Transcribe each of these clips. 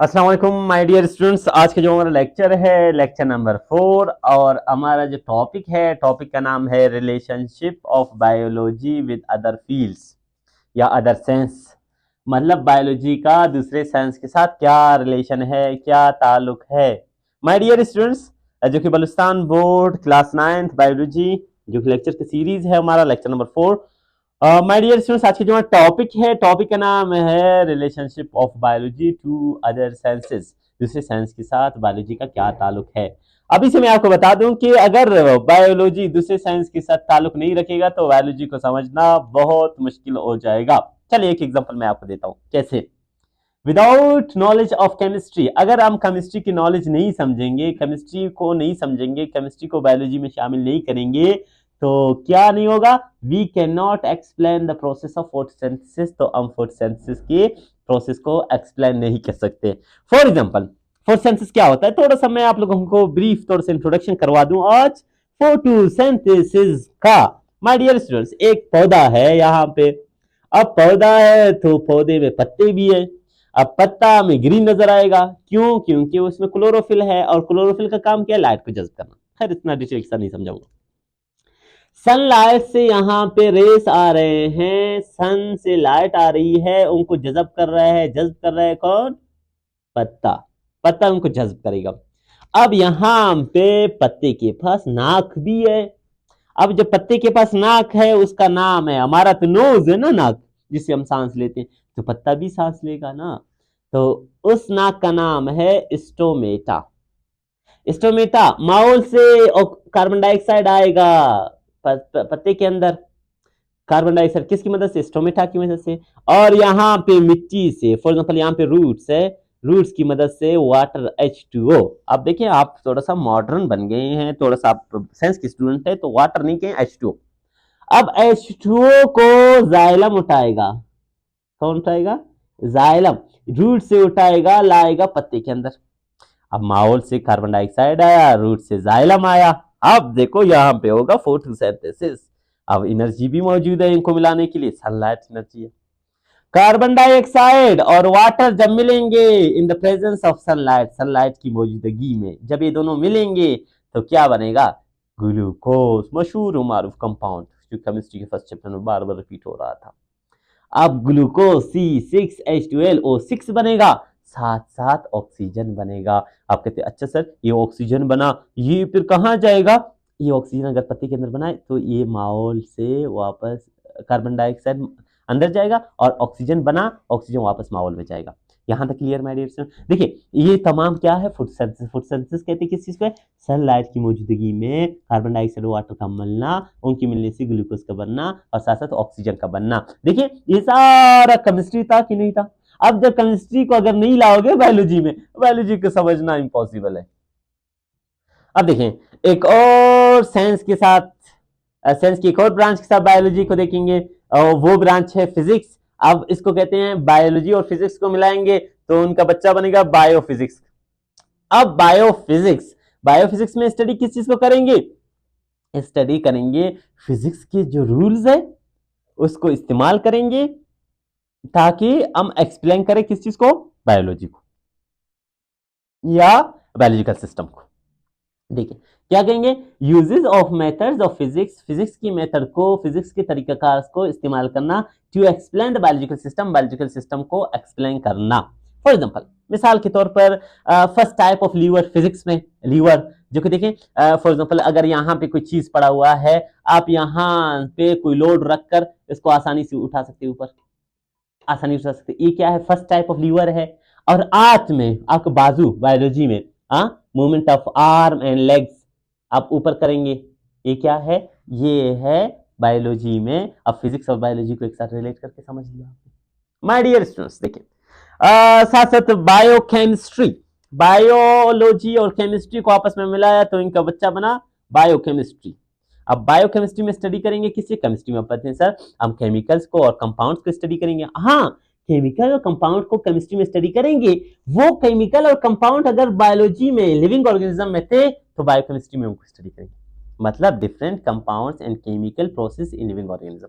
अस्सलाम वालेकुम my dear students. आज का जो हमारा लेक्चर है लेक्चर नंबर 4 और हमारा जो टॉपिक का नाम है relationship of biology with other fields या अदर साइंस। मतलब बायोलॉजी का दूसरे साइंस के साथ क्या रिलेशन है, क्या ताल्लुक है। माय डियर स्टूडेंट्स, जो कि Balochistan board class 9th biology जो कि लेक्चर की सीरीज है, हमारा lecture number 4। My dear students, आज की जो टॉपिक का नाम है relationship of biology to other sciences. दूसरे साइंस के साथ बायोलॉजी का क्या ताल्लुक है। अभी से मैं आपको बता दूं कि अगर बायोलॉजी दूसरे साइंस के साथ ताल्लुक नहीं रखेगा तो बायोलॉजी को समझना बहुत मुश्किल हो जाएगा। चलिए एक एग्जांपल मैं आपको देता हूं कैसे। विदाउट नॉलेज ऑफ केमिस्ट्री, अगर हम केमिस्ट्री की नॉलेज नहीं समझेंगे, केमिस्ट्री को बायोलॉजी में शामिल नहीं करेंगे तो क्या नहीं होगा। We can not explain the process of photosynthesis, तो हम फोटोसिंथेसिस के प्रोसेस को एक्सप्लेन नहीं कर सकते। फॉर एग्जांपल फोटोसिंथेसिस क्या होता है, थोड़ा सा मैं आप लोगों को ब्रीफ थोड़ा सा इंट्रोडक्शन करवा दूं आज फोटोसिंथेसिस का। माय डियर स्टूडेंट्स, एक पौधा है यहाँ पे। अब पौधा है तो पौधे में पत्ते भी है। अब पत्ता में ग्रीन नजर आएगा, क्यों? क्योंकि उसमें क्लोरोफिल है और क्लोरोफिल का काम क्या है? लाइट को जज्ब करना। खैर इतना डिटेल से नहीं समझाऊंगा। सनलाइट से यहाँ पे रेस आ रहे हैं, सन से लाइट आ रही है, उनको जज्ब कर रहा है कौन? पत्ता। पत्ता उनको जज्ब करेगा। अब यहाँ पे पत्ते के पास नाक भी है। अब जब पत्ते के पास नाक है, उसका नाम है, हमारा तो नोज है ना, नाक जिससे हम सांस लेते हैं, तो पत्ता भी सांस लेगा ना। तो उस नाक का नाम है स्टोमेटा। स्टोमेटा माउल से कार्बन डाइऑक्साइड आएगा पत्ते के अंदर। कार्बन डाइऑक्साइड किसकी मदद से? स्टोमेटा की मदद से। और यहाँ पे मिट्टी से, फॉर एग्जाम्पल यहाँ पे रूट्स है, रूट्स की मदद से वाटर H2O। अब देखिए आप थोड़ा सा मॉडर्न बन गए हैं, थोड़ा सा आप साइंस के स्टूडेंट है तो वाटर नहीं कहें H2O। अब H2O को जाइलम उठाएगा। कौन उठाएगा? जाइलम। रूट से उठाएगा, लाएगा पत्ते के अंदर। अब माहौल से कार्बन डाइऑक्साइड आया, रूट से जाइलम आया। अब देखो यहाँ पे होगा फोटोसिंथेसिस। अब एनर्जी भी मौजूद है इनको मिलाने के लिए, सनलाइट एनर्जी है। कार्बन डाइऑक्साइड और वाटर जब मिलेंगे in the presence of sunlight, sunlight की मौजूदगी में जब ये दोनों मिलेंगे तो क्या बनेगा? ग्लूकोज, मशहूर मारूफ कंपाउंड जो केमिस्ट्री के फर्स्ट चैप्टर में बार बार रिपीट हो रहा था। अब ग्लूकोज C6H12O6 बनेगा, साथ साथ ऑक्सीजन बनेगा। आप कहते अच्छा सर ये ऑक्सीजन बना, ये फिर कहाँ जाएगा? ये ऑक्सीजन अगर पत्ते के अंदर बनाए तो ये माहौल से वापस कार्बन डाइऑक्साइड अंदर जाएगा और ऑक्सीजन बना, ऑक्सीजन वापस माहौल में जाएगा। यहाँ तक क्लियर माय डियर स्टूडेंट? देखिए ये तमाम क्या है? फोटोसिंथेसिस। फोटोसिंथेसिस कहते हैं किस चीज को है? सनलाइट की मौजूदगी में कार्बन डाइऑक्साइड वाटर का मिलना, उनकी मिलने से ग्लूकोज का बनना और साथ साथ ऑक्सीजन का बनना। देखिए ये सारा केमिस्ट्री था कि नहीं था? अब जब केमिस्ट्री को अगर नहीं लाओगे बायोलॉजी में, बायोलॉजी को समझना इम्पॉसिबल है। अब देखें एक और साइंस के साथ, साइंस की एक और ब्रांच के साथ बायोलॉजी को देखेंगे, वो ब्रांच है फिजिक्स। अब इसको कहते हैं बायोलॉजी और फिजिक्स को मिलाएंगे तो उनका बच्चा बनेगा बायोफिजिक्स। अब बायोफिजिक्स, बायोफिजिक्स में स्टडी किस चीज को करेंगे? स्टडी करेंगे फिजिक्स के जो रूल्स है उसको इस्तेमाल करेंगे ताकि हम एक्सप्लेन करें किस चीज को? बायोलॉजी को या बायोलॉजिकल सिस्टम को। देखिए क्या कहेंगे? Uses of methods of physics, physics की मेथड को, फिजिक्स के तरीकाकार को इस्तेमाल करना to explain the biological system, biological system को एक्सप्लेन करना। फॉर एग्जांपल मिसाल के तौर पर first type of lever physics में, लीवर जो कि देखें फॉर एग्जांपल अगर यहाँ पे कोई चीज पड़ा हुआ है, आप यहाँ पे कोई लोड रखकर इसको आसानी से उठा सकते हैं, ऊपर आसानी से उठा सकते हैं। ये क्या है? फर्स्ट टाइप ऑफ लीवर है। और हाथ में आपका बाजू, बायोलॉजी में movement of arm and legs आप ऊपर करेंगे, ये क्या है? ये है बायोलॉजी में। अब फिजिक्स और बायोलॉजी को एक साथ रिलेट करके समझ लिया आपने। माय डियर स्टूडेंट्स देखिए साथ साथ बायोकेमिस्ट्री, बायोलॉजी और केमिस्ट्री को आपस में मिलाया तो इनका बच्चा बना बायोकेमिस्ट्री। अब बायोकेमिस्ट्री में स्टडी करेंगे किससे? केमिस्ट्री में पढ़ते हैं सर हम केमिकल्स को और कंपाउंड्स को स्टडी करेंगे। हाँ, केमिकल और कंपाउंड को केमिस्ट्री में स्टडी करेंगे। वो केमिकल और कंपाउंड अगर बायोलॉजी में लिविंग ऑर्गेनिज्म में थे तो बायोकेमिस्ट्री में उनको स्टडी करेंगे। मतलब different compounds and chemical process in living organism.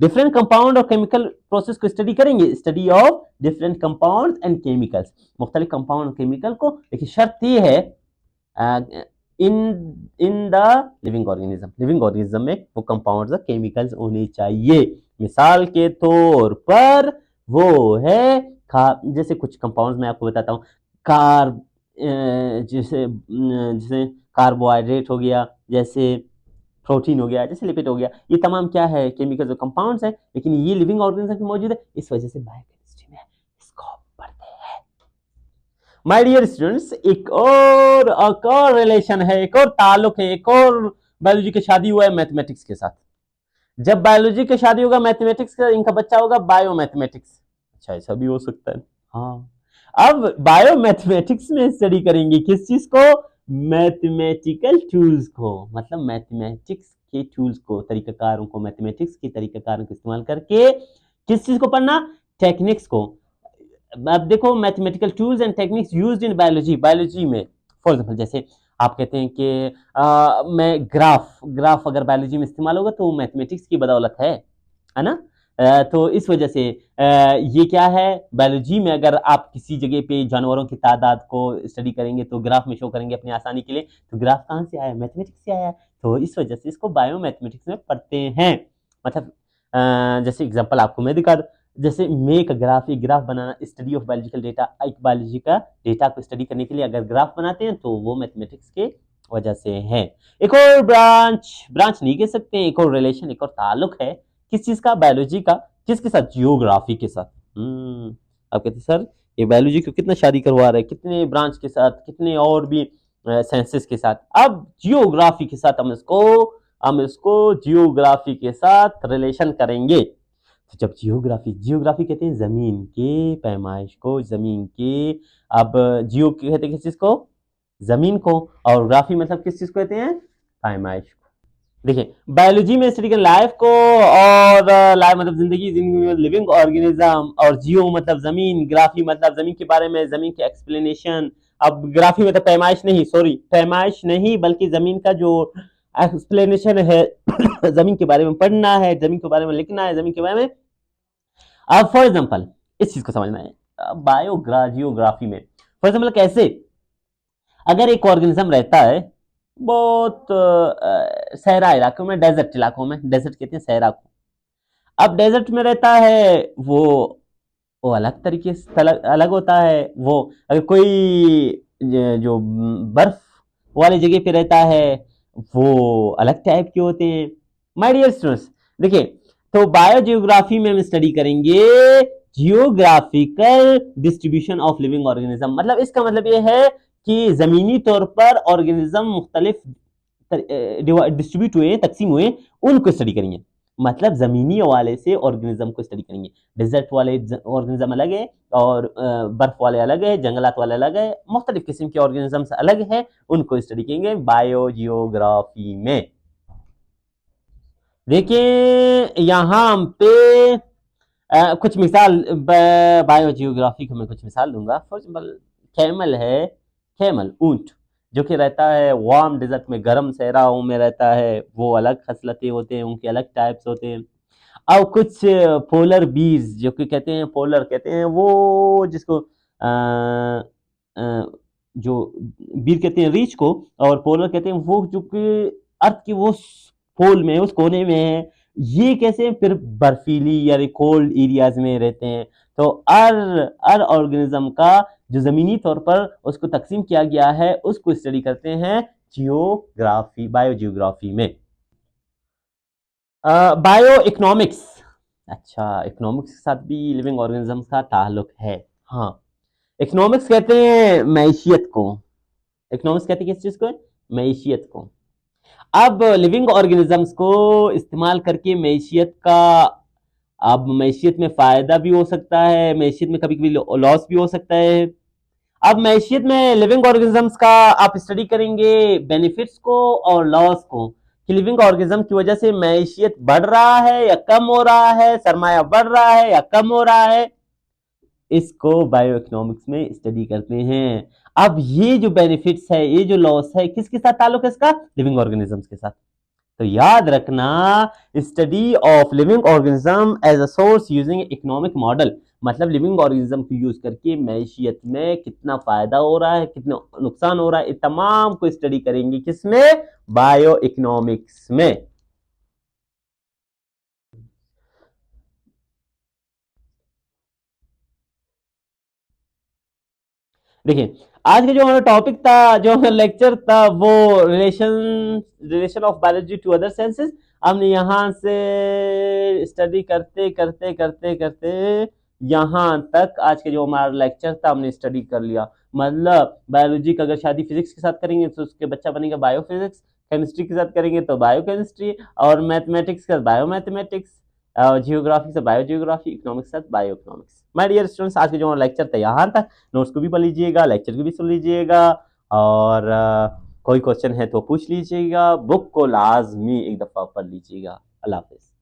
Different compound और केमिकल प्रोसेस को स्टडी करेंगे, study of different compounds and chemicals, मुख्तलिफ कंपाउंड और केमिकल को। लेकिन शर्त ये है इन इन द लिविंग ऑर्गेनिज्म में वो कंपाउंड्स और केमिकल्स होने चाहिए। मिसाल के तौर पर वो है जैसे कुछ कंपाउंड्स मैं आपको बताता हूँ, कार्ब जैसे कार्बोहाइड्रेट हो गया, जैसे प्रोटीन हो गया, जैसे लिपिड हो गया, ये तमाम क्या है, केमिकल्स और कंपाउंड्स है, लेकिन ये लिविंग ऑर्गेनिज्म में मौजूद है, इस वजह से बायोकेमिस्ट्री में इसको पढ़ते हैं। माय डियर स्टूडेंट्स, एक और रिलेशन है, एक और ताल्लुक है, एक और बायोलॉजी की शादी हुआ है मैथमेटिक्स के साथ। जब बायोलॉजी की शादी होगा मैथमेटिक्स का, इनका बच्चा होगा बायोमैथमेटिक्स। अच्छा, ऐसा भी हो सकता है। हाँ, अब बायोमैथमेटिक्स में स्टडी करेंगे किस चीज को, मैथमेटिकल टूल्स को, मतलब मैथमेटिक्स के टूल्स को, तरीकाकारों को, मैथमेटिक्स के तरीकाकारों को इस्तेमाल करके किस चीज को पढ़ना, टेक्निक्स को। अब देखो, mathematical tools and techniques used in biology में, फॉर एग्जांपल जैसे आप कहते हैं कि मैं ग्राफ अगर बायोलॉजी में इस्तेमाल होगा तो मैथमेटिक्स की बदौलत है ना। तो इस वजह से ये क्या है, बायोलॉजी में अगर आप किसी जगह पे जानवरों की तादाद को स्टडी करेंगे तो ग्राफ में शो करेंगे अपनी आसानी के लिए, तो ग्राफ कहाँ से आया, मैथमेटिक्स से आया, तो इस वजह से इसको बायोमैथमेटिक्स में पढ़ते हैं। मतलब जैसे एग्जांपल आपको मैं दिखा दूं, जैसे मेक ग्राफ, एक graph banana, study of biological data, एक बायोलॉजी का डेटा को स्टडी करने के लिए अगर ग्राफ बनाते हैं तो वो मैथमेटिक्स के वजह से है। एक और ब्रांच नहीं कह सकते, एक और रिलेशन, एक और ताल्लुक है किस चीज का, बायोलॉजी का, किसके साथ, जियोग्राफी के साथ। आप कहते सर ये बायोलॉजी को कितना शादी करवा रहे हैं, कितने ब्रांच के साथ, कितने और भी साइंसेस के साथ। अब जियोग्राफी के साथ हम इसको जियोग्राफी के साथ रिलेशन करेंगे। तो जब जियोग्राफी कहते हैं जमीन के पैमाइश को, जमीन के, अब जियो कहते हैं किस चीज को, जमीन को, और ग्राफी मतलब किस चीज को कहते हैं, पैमाइश को। देखिए, बायोलॉजी में स्टडी लाइफ को, और लाइफ मतलब जिंदगी में लिविंग ऑर्गेनिज्म, और जियो मतलब जमीन, ग्राफी मतलब जमीन के बारे में, जमीन के एक्सप्लेनेशन। अब ग्राफी मतलब पैमाइश नहीं बल्कि जमीन का जो एक्सप्लेनेशन है जमीन के बारे में पढ़ना है, जमीन के बारे में लिखना है, जमीन के बारे में। अब फॉर एग्जांपल इस चीज को समझना है जियोग्राफी में, फॉर एग्जांपल कैसे, अगर एक ऑर्गेनिज्म रहता है बहुत सहरा इलाकों में, डेजर्ट इलाकों में, डेजर्ट कहते हैं सहरा को। अब डेजर्ट में रहता है वो अलग तरीके से अलग होता है। वो अगर कोई जो बर्फ वाली जगह पे रहता है वो अलग टाइप के होते हैं। माय डियर स्टूडेंट्स, देखिए, तो बायोजियोग्राफी में हम स्टडी करेंगे geographical distribution of living organism. मतलब इसका मतलब ये है कि जमीनी तौर पर ऑर्गेनिज्म मुख्तलिफ डिस्ट्रीब्यूट हुए, तकसीम हुए, उनको स्टडी करेंगे। मतलब जमीनी हवाले से ऑर्गेनिज्म को स्टडी करेंगे। डेजर्ट वाले ऑर्गेनिज्म अलग है, और बर्फ वाले अलग है, जंगलात वाले अलग है, मुख्तलिफ किस्म के ऑर्गेनिज्म अलग है, उनको स्टडी करेंगे बायोजियोग्राफी में। देखिए यहाँ पे कुछ मिसाल बायोजियोग्राफी की मैं कुछ मिसाल दूंगा। फॉर एग्जाम्पल कैमल ऊंट, जो कि रहता है वार्म डेजर्ट में, गर्म सहराओं में रहता है, वो अलग खसलतें होते हैं, उनके अलग टाइप्स होते हैं। और कुछ पोलर बीज, जो कि पोलर कहते हैं वो जिसको जो बीर कहते हैं रीच को, और पोलर कहते हैं वो जो कि अर्थ की वो पोल में, उस कोने में है। ये कैसे, फिर बर्फीली या कोल्ड एरियाज में रहते हैं। तो हर ऑर्गेनिज्म का जो जमीनी तौर पर उसको तकसीम किया गया है उसको स्टडी करते हैं बायोजियोग्राफी में। बायो इकोनॉमिक्स, अच्छा, इकोनॉमिक्स के साथ भी लिविंग ऑर्गेनिजम्स का ताल्लुक है। हाँ, इकोनॉमिक्स कहते हैं मैशियत को, इकोनॉमिक्स कहते हैं किस चीज को, मैशियत को। अब लिविंग ऑर्गेनिजम्स को इस्तेमाल करके मैशियत का, अब मैशियत में फायदा भी हो सकता है, मैशियत में कभी कभी लॉस भी हो सकता है। अब मैशियत में लिविंग ऑर्गेनिजम्स का आप स्टडी करेंगे बेनिफिट्स को और लॉस को, कि लिविंग ऑर्गेनिज्म की वजह से मैशियत बढ़ रहा है या कम हो रहा है, सरमाया बढ़ रहा है या कम हो रहा है, इसको बायो इकोनॉमिक्स में स्टडी करते हैं। अब ये जो बेनिफिट्स है, ये जो लॉस है, किसके साथ ताल्लुक है इसका, लिविंग ऑर्गेनिजम्स के साथ। तो याद रखना, study of living organism as a source using economic model, मतलब लिविंग ऑर्गेनिज्म को यूज करके मैशियत में कितना फायदा हो रहा है, कितना नुकसान हो रहा है, तमाम को स्टडी करेंगे। किसमें? बायो इकोनॉमिक्स में। देखिए, आज का जो हमारा टॉपिक था, जो हमारा लेक्चर था, वो relation of biology to other sciences. हमने यहाँ से स्टडी करते करते करते करते यहाँ तक आज के जो हमारा लेक्चर था हमने स्टडी कर लिया। मतलब बायोलॉजी का अगर शादी फिजिक्स के साथ करेंगे तो उसके बच्चा बनेगा बायोफिजिक्स, केमिस्ट्री के साथ करेंगे तो बायोकेमिस्ट्री, और मैथमेटिक्स का बायो मैथमेटिक्स, जियोग्राफी से बायो जियोग्राफी, इकोनॉमिक्स से bio economics. My dear students, आज के जो लेक्चर था यहाँ तक। नोट्स को भी पढ़ लीजिएगा, लेक्चर को भी सुन लीजिएगा, और कोई क्वेश्चन है तो पूछ लीजिएगा। बुक को लाजमी एक दफ़ा पढ़ लीजिएगा। अल्लाह हाफिज़।